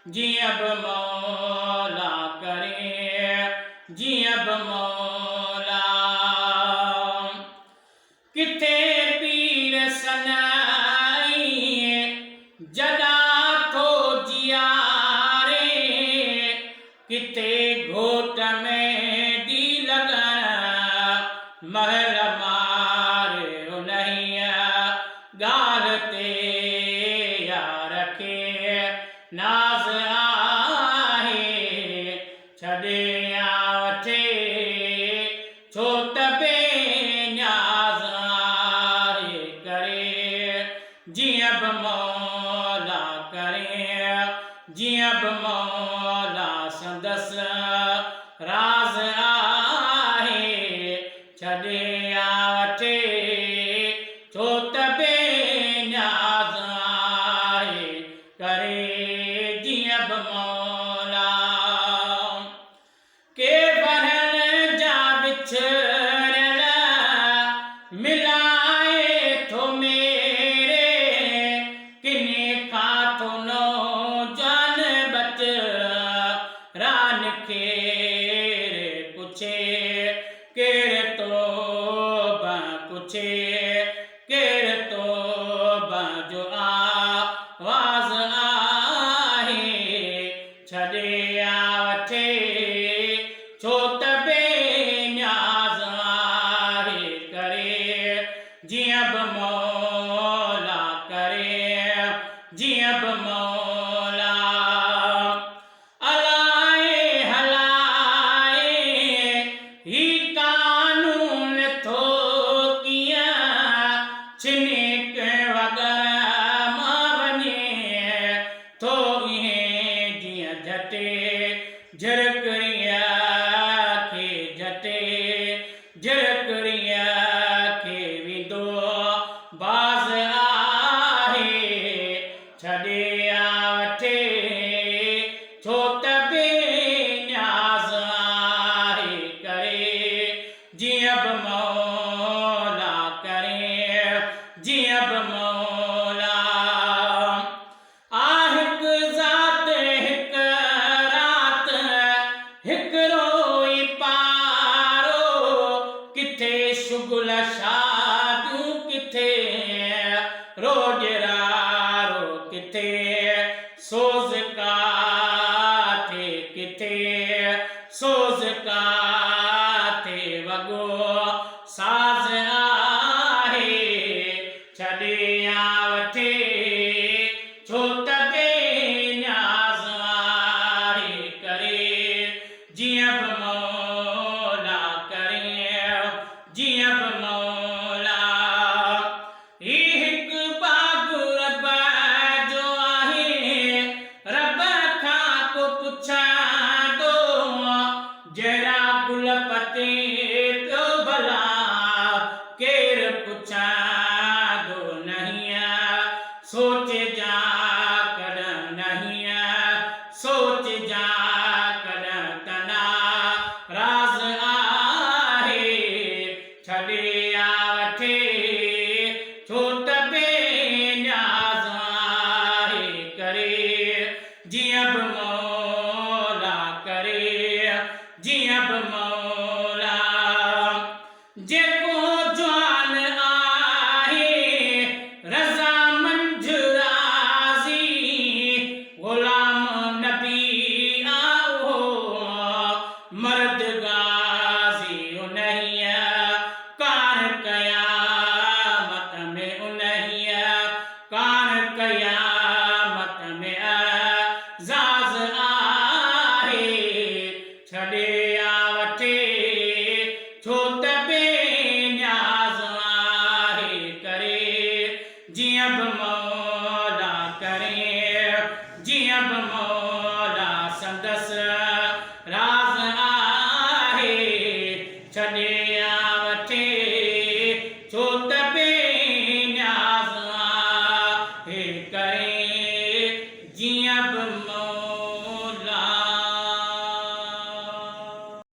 जियब मौला करे जियब मौला। किथे पीर सनाई जदा थो जियारे, किथे घोट में दी लगन महल मारे उन्हैया गाल ते यार के नाज़ आहे छॾे वठे छो त बेनियाज़ आहे करे जियब मौला करे जियब मौला संदसि राज़ आहे छॾे वठे छो त बेनियाज़ आहे करे जियब मौला। के वरन जा बिछड़ियल मिलाए थो मेरे, किने खां थो नौजवान बच रान केर पुछे केर तौबा पुछे केर तौबा जो आवाज़ आहे छॾे वठे छो त बेनियाज़ आहे करे जियब मौला करे जियब मौला। अलाए हलाए ही कानून थो कीअं छिनिक वग़ैरह थो इएं जीअं झटे झिरकड़ीअ खे झटे झिरकड़ीअ खे विंदो बाज़ आहे छॾे वठे छो त बेनियाज़ आहे करे जियब मौला करे जियब मौला। शुगुल शादियूं किथे रोजरारो किथे सोज़ काथे किथे सोज़ काथे वॻो साज़ आहे छॾे वठे छो त बेनियाज़ आहे करे जियब मौला करे जियब मौला। ही हिकु बाग़ु रब जो आहे रब खां को पुछां थो जहिड़ा गुल पते पियो भला केर पुछां थो नहीं सोचजां कॾहिं नहीं सोचजां कॾहिं तना राज़ आहे छॾे वठे छो त बेनियाज़ आहे करे जियब मौला करे जियब मौला। जेको जवान आहे रज़ामंद राज़ी ग़ुलाम नबी आओ मर्द गाज़ी उन्हैया कान क़यामत में उन्हैया कान क़यामत में अज़ाज़ आहे छॾे वठे छो त बेनियाज़ आहे करे जियब मौला करे जियब मौला संदसि